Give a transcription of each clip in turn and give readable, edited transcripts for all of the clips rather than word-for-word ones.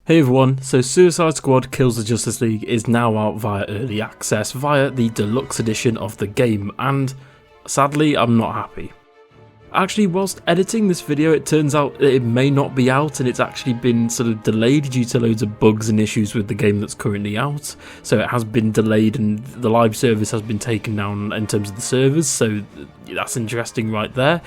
Hey everyone, so Suicide Squad Kills the Justice League is now out via early access, via the deluxe edition of the game, and sadly I'm not happy. Actually, whilst editing this video, it turns out that it may not be out and it's actually been sort of delayed due to loads of bugs and issues with the game that's currently out. So it has been delayed and the live service has been taken down in terms of the servers, so that's interesting right there.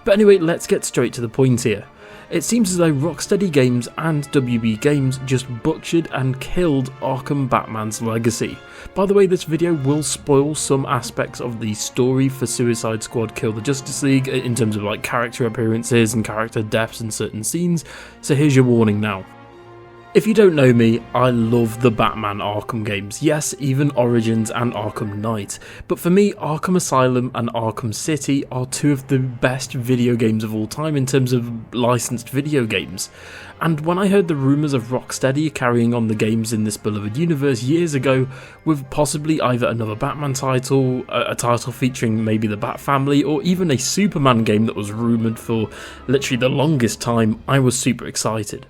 But anyway, let's get straight to the point here. It seems as though Rocksteady Games and WB Games just butchered and killed Arkham Batman's legacy. By the way, this video will spoil some aspects of the story for Suicide Squad Kill the Justice League in terms of like character appearances and character deaths in certain scenes, so here's your warning now. If you don't know me, I love the Batman Arkham games, yes, even Origins and Arkham Knight, but for me Arkham Asylum and Arkham City are two of the best video games of all time in terms of licensed video games. And when I heard the rumours of Rocksteady carrying on the games in this beloved universe years ago, with possibly either another Batman title, a title featuring maybe the Bat family, or even a Superman game that was rumoured for literally the longest time, I was super excited.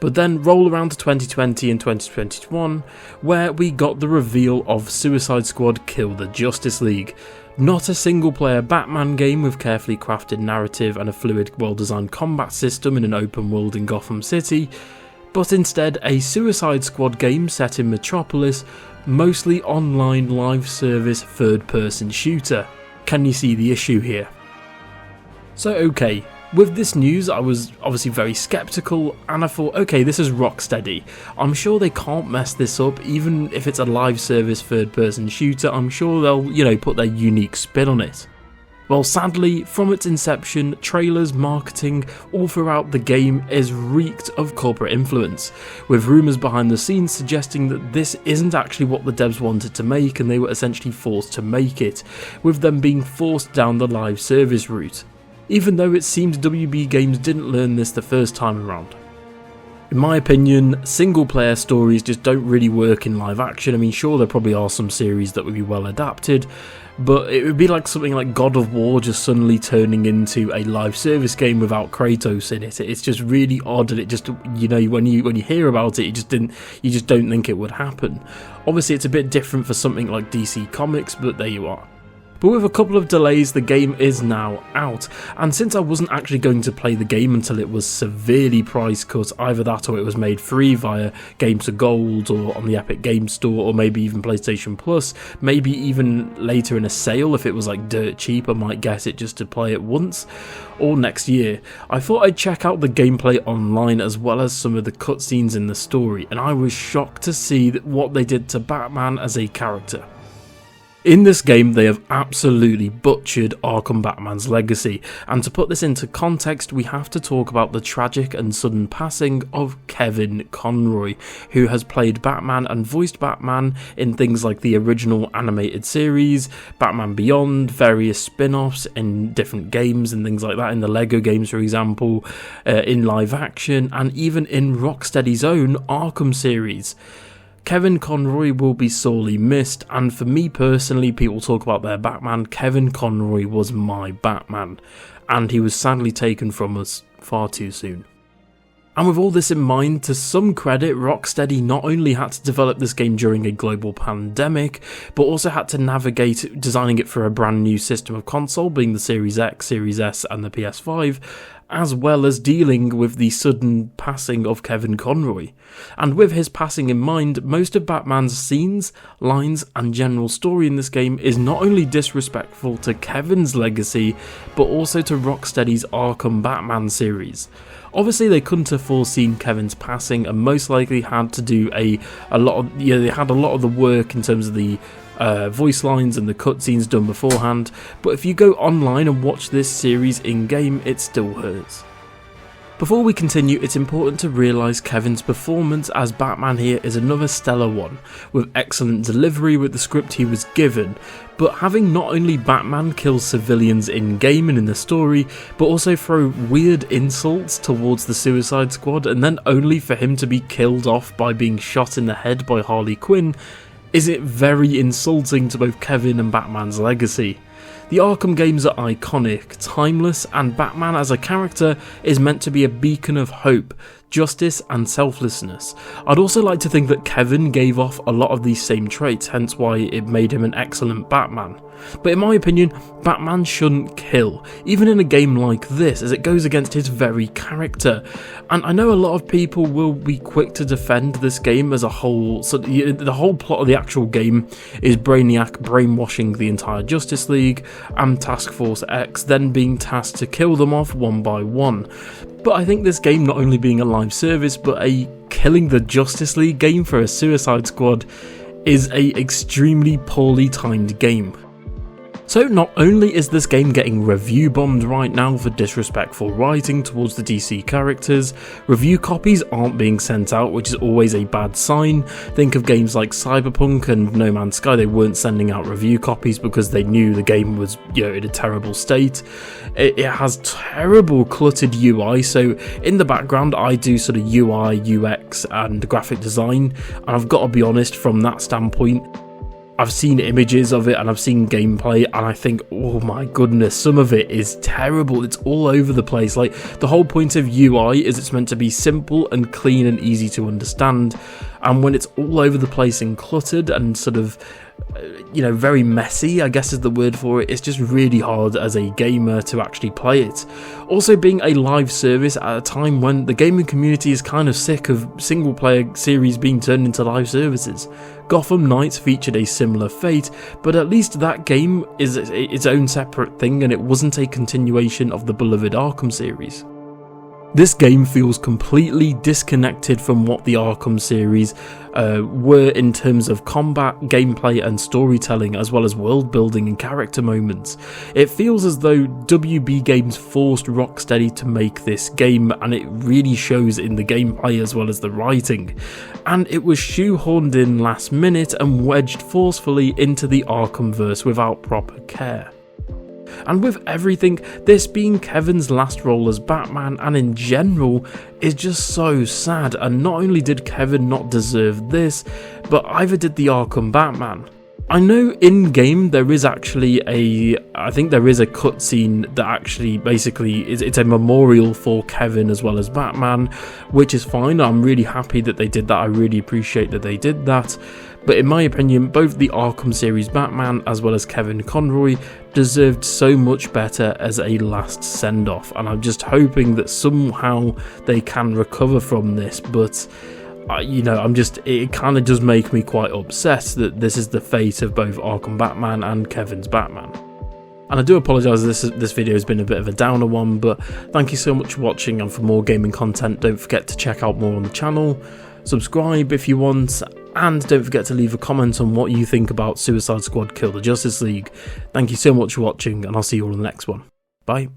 But then roll around to 2020 and 2021, where we got the reveal of Suicide Squad Kill the Justice League. Not a single player Batman game with carefully crafted narrative and a fluid, well-designed combat system in an open world in Gotham City, but instead a Suicide Squad game set in Metropolis, mostly online live service third-person shooter. Can you see the issue here? So okay, with this news, I was obviously very skeptical, and I thought, okay, this is Rocksteady. I'm sure they can't mess this up, even if it's a live service third-person shooter. I'm sure they'll, put their unique spin on it. Well, sadly, from its inception, trailers, marketing, all throughout the game is reeked of corporate influence, with rumours behind the scenes suggesting that this isn't actually what the devs wanted to make, and they were essentially forced to make it, with them being forced down the live service route. Even though it seems WB Games didn't learn this the first time around. In my opinion, single player stories just don't really work in live action. I mean, sure, there probably are some series that would be well adapted, but it would be like something like God of War just suddenly turning into a live service game without Kratos in it. It's just really odd, and it just, when you hear about it, you just don't think it would happen. Obviously, it's a bit different for something like DC Comics, but there you are. But with a couple of delays, the game is now out, and since I wasn't actually going to play the game until it was severely price cut, either that or it was made free via Games of Gold or on the Epic Games Store or maybe even PlayStation Plus, maybe even later in a sale if it was like dirt cheap, I might get it just to play it once, or next year, I thought I'd check out the gameplay online as well as some of the cutscenes in the story, and I was shocked to see what they did to Batman as a character. In this game, they have absolutely butchered Arkham Batman's legacy, and to put this into context, we have to talk about the tragic and sudden passing of Kevin Conroy, who has played Batman and voiced Batman in things like the original animated series, Batman Beyond, various spin-offs in different games and things like that, in the LEGO games for example, in live action, and even in Rocksteady's own Arkham series. Kevin Conroy will be sorely missed, and for me personally, people talk about their Batman, Kevin Conroy was my Batman, and he was sadly taken from us far too soon. And with all this in mind, to some credit, Rocksteady not only had to develop this game during a global pandemic, but also had to navigate designing it for a brand new system of console, being the Series X, Series S and the PS5, as well as dealing with the sudden passing of Kevin Conroy. And with his passing in mind, most of Batman's scenes, lines and general story in this game is not only disrespectful to Kevin's legacy, but also to Rocksteady's Arkham Batman series. Obviously they couldn't have foreseen Kevin's passing and most likely had to do they had a lot of the work in terms of the voice lines and the cutscenes done beforehand, but if you go online and watch this series in-game, it still hurts. Before we continue, it's important to realise Kevin's performance as Batman here is another stellar one, with excellent delivery with the script he was given, but having not only Batman kill civilians in-game and in the story, but also throw weird insults towards the Suicide Squad, and then only for him to be killed off by being shot in the head by Harley Quinn, is it very insulting to both Kevin and Batman's legacy. The Arkham games are iconic, timeless, and Batman as a character is meant to be a beacon of hope justice and selflessness. I'd also like to think that Kevin gave off a lot of these same traits, hence why it made him an excellent Batman. But in my opinion, Batman shouldn't kill, even in a game like this, as it goes against his very character. And I know a lot of people will be quick to defend this game as a whole, so the whole plot of the actual game is Brainiac brainwashing the entire Justice League, and Task Force X then being tasked to kill them off one by one. But I think this game not only being a live service, but a killing the Justice League game for a Suicide Squad is a extremely poorly timed game. So not only is this game getting review bombed right now for disrespectful writing towards the DC characters, review copies aren't being sent out, which is always a bad sign. Think of games like Cyberpunk and No Man's Sky, they weren't sending out review copies because they knew the game was, in a terrible state. It has terrible cluttered UI, so in the background I do sort of UI, UX and graphic design, and I've got to be honest, from that standpoint, I've seen images of it and I've seen gameplay and I think, oh my goodness, some of it is terrible. It's all over the place. Like, the whole point of UI is it's meant to be simple and clean and easy to understand, and when it's all over the place and cluttered and sort of, very messy, I guess is the word for it, it's just really hard as a gamer to actually play it. Also, being a live service at a time when the gaming community is kind of sick of single player series being turned into live services. Gotham Knights featured a similar fate, but at least that game is its own separate thing and it wasn't a continuation of the beloved Arkham series. This game feels completely disconnected from what the Arkham series were in terms of combat, gameplay and storytelling, as well as world building and character moments. It feels as though WB Games forced Rocksteady to make this game, and it really shows in the gameplay as well as the writing. And it was shoehorned in last minute and wedged forcefully into the Arkhamverse without proper care. And with everything, this being Kevin's last role as Batman and in general is just so sad, and not only did Kevin not deserve this, but either did the Arkham Batman. I know in game there is actually I think there is a cutscene that actually basically it's a memorial for Kevin as well as Batman, which is fine. I'm really happy that they did that. I really appreciate that they did that. But in my opinion, both the Arkham series Batman as well as Kevin Conroy deserved so much better as a last send-off, and I'm just hoping that somehow they can recover from this, but it kind of does make me quite upset that this is the fate of both Arkham Batman and Kevin's Batman. And I do apologise this video has been a bit of a downer one, but thank you so much for watching, and for more gaming content don't forget to check out more on the channel, subscribe if you want, and don't forget to leave a comment on what you think about Suicide Squad Kill the Justice League. Thank you so much for watching, and I'll see you all in the next one. Bye.